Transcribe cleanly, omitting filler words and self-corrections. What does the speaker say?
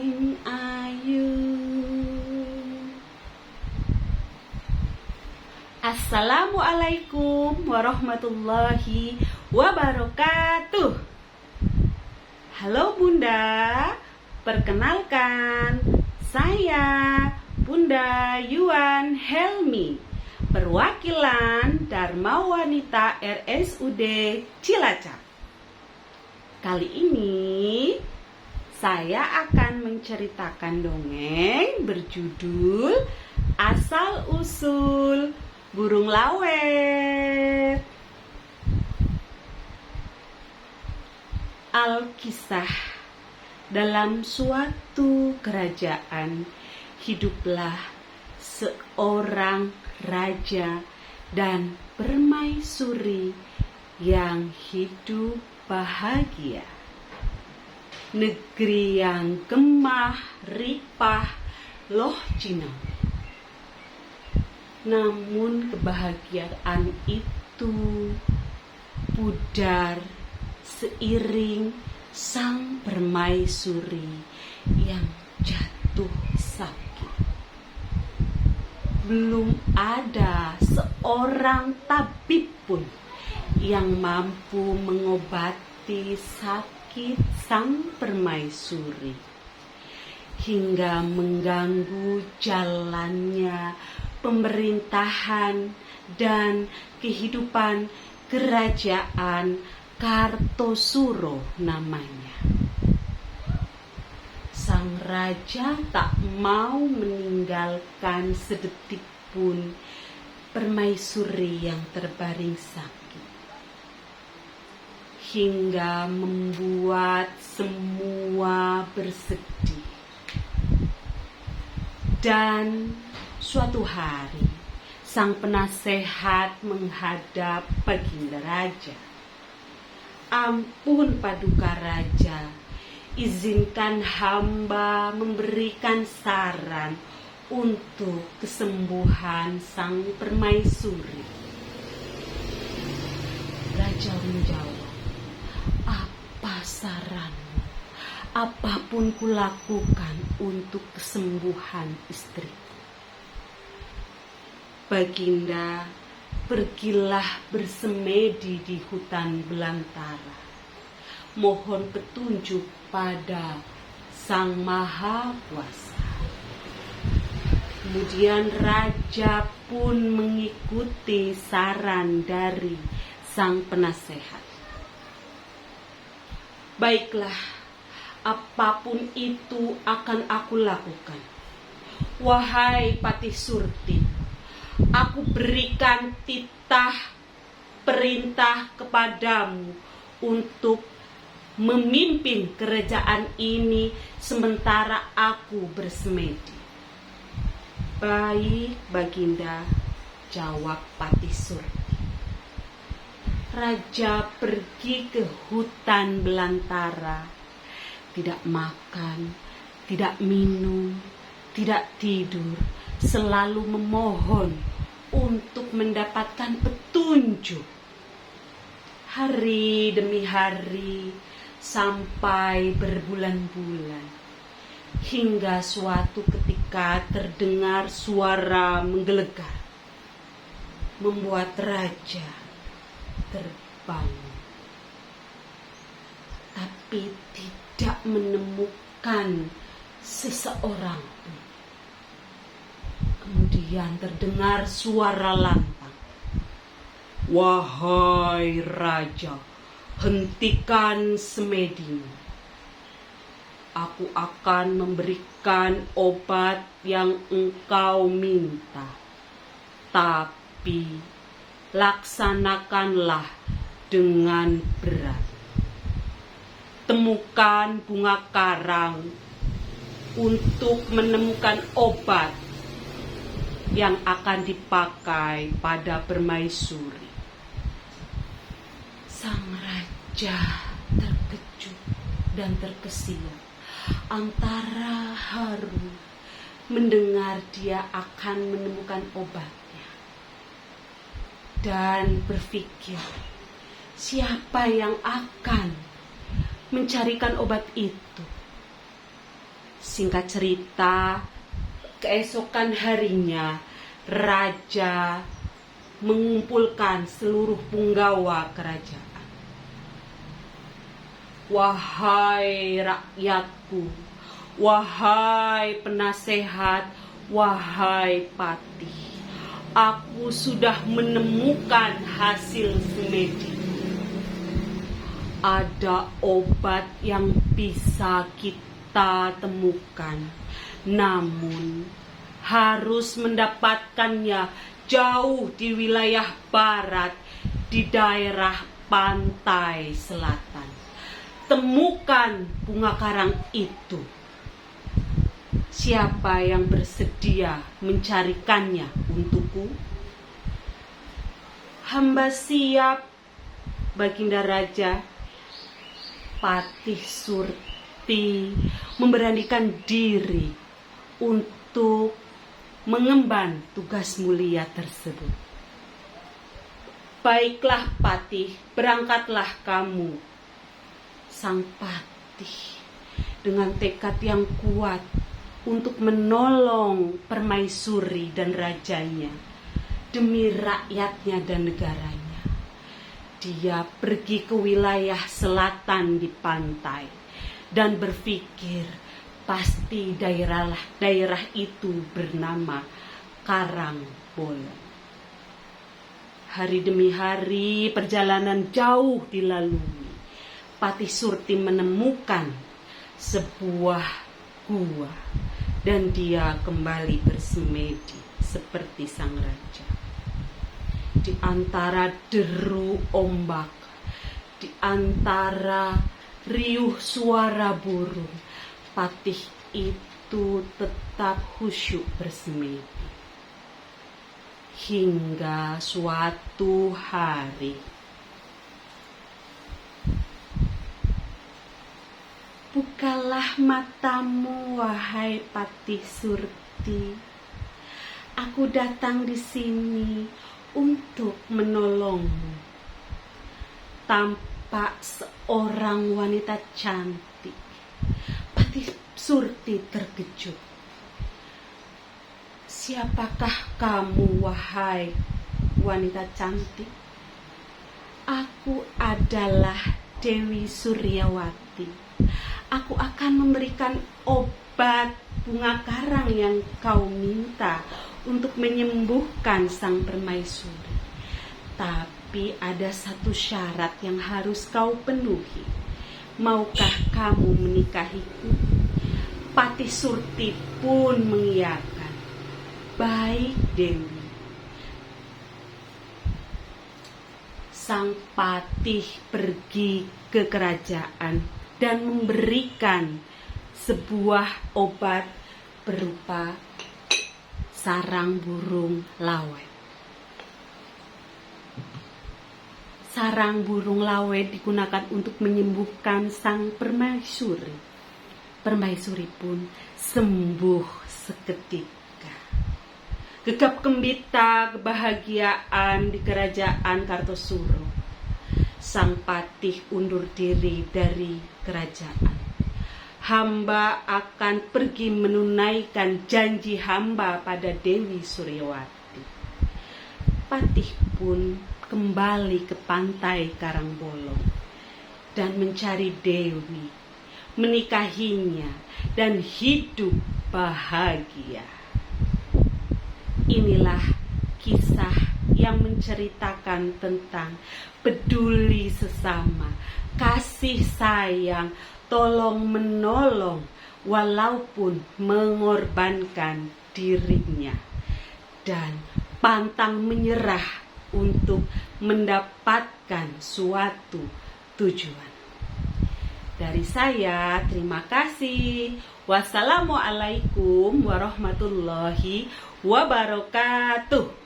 sing ayu. Assalamualaikum warahmatullahi wabarakatuh. Halo Bunda, perkenalkan saya Bunda Yuan Helmi, perwakilan Dharma Wanita RSUD Cilacap. Kali ini saya akan menceritakan dongeng berjudul Asal-usul burung lawet. Alkisah, dalam suatu kerajaan hiduplah seorang raja dan permaisuri yang hidup bahagia. Negeri yang gemah ripah loh Cina. Namun kebahagiaan itu pudar seiring sang permaisuri yang jatuh sakit. Belum ada seorang tabib pun yang mampu mengobati sakit sang permaisuri hingga mengganggu jalannya pemerintahan dan kehidupan kerajaan Kartosuro namanya. Sang raja tak mau meninggalkan sedetik pun permaisuri yang terbaring sakit, hingga membuat semua bersedih. Dan suatu hari sang penasehat menghadap Baginda Raja. Ampun Paduka Raja, izinkan hamba memberikan saran untuk kesembuhan sang permaisuri. Raja menjawab, apa saranmu? Apapun kulakukan untuk kesembuhan istriku. Baginda, pergilah bersemedi di hutan belantara. Mohon petunjuk pada Sang Maha Kuasa. Kemudian raja pun mengikuti saran dari sang penasehat. Baiklah, apapun itu akan aku lakukan. Wahai Patih Surti, aku berikan titah perintah kepadamu untuk memimpin kerajaan ini sementara aku bersemedi. Baik Baginda, jawab Patih Surti. Raja pergi ke hutan belantara, tidak makan, tidak minum, tidak tidur, selalu memohon untuk mendapatkan petunjuk. Hari demi hari sampai berbulan-bulan, hingga suatu ketika terdengar suara menggelegar, membuat raja terbangun, tapi tidak menemukan seseorang pun. Kemudian terdengar suara lantang, wahai raja, hentikan semedimu. Aku akan memberikan obat yang engkau minta, tapi laksanakanlah dengan berat. Temukan bunga karang untuk menemukan obat yang akan dipakai pada permaisuri. Sang raja terkejut dan terkesiap, antara haru mendengar dia akan menemukan obatnya, dan berpikir, siapa yang akan mencarikan obat itu? Singkat cerita, keesokan harinya raja mengumpulkan seluruh punggawa kerajaan. Wahai rakyatku, wahai penasehat, wahai patih, aku sudah menemukan hasil semedi. Ada obat yang bisa kita temukan, namun harus mendapatkannya jauh di wilayah barat, di daerah pantai selatan. Temukan bunga karang itu. Siapa yang bersedia mencarikannya untukku? Hamba siap, Baginda Raja. Patih Surti memberanikan diri untuk mengemban tugas mulia tersebut. Baiklah Patih, berangkatlah kamu. Sang Patih dengan tekad yang kuat untuk menolong permaisuri dan rajanya demi rakyatnya dan negaranya. Dia pergi ke wilayah selatan di pantai dan berpikir pasti daerah itu bernama Karangbolong. Hari demi hari perjalanan jauh dilalui. Patih Surti menemukan sebuah gua dan dia kembali bersemedi seperti sang raja. Di antara deru ombak, di antara riuh suara burung, Patih itu tetap khusyuk bersemedi. Hingga suatu hari, bukalah matamu, wahai Patih Surti. Aku datang di sini untuk menolongmu. Tampak seorang wanita cantik. Patih Surti terkejut. Siapakah kamu, wahai wanita cantik? Aku adalah Dewi Suryawati. Aku akan memberikan obat bunga karang yang kau minta untuk menyembuhkan sang permaisuri. Tapi ada satu syarat yang harus kau penuhi. Maukah kamu menikahiku? Patih Surti pun mengiyakan. Baik, Dewi. Sang Patih pergi ke kerajaan dan memberikan sebuah obat berupa sarang burung lawet. Sarang burung lawet digunakan untuk menyembuhkan sang permaisuri. Permaisuri pun sembuh seketika. Gegap gembita kebahagiaan di kerajaan Kartosuro. Sang Patih undur diri dari kerajaan. Hamba akan pergi menunaikan janji hamba pada Dewi Suryawati. Patih pun kembali ke pantai Karangbolong dan mencari Dewi, menikahinya dan hidup bahagia. Inilah kisah yang menceritakan tentang peduli sesama, kasih sayang, tolong menolong walaupun mengorbankan dirinya, dan pantang menyerah untuk mendapatkan suatu tujuan. Dari saya, terima kasih. Wassalamualaikum warahmatullahi wabarakatuh.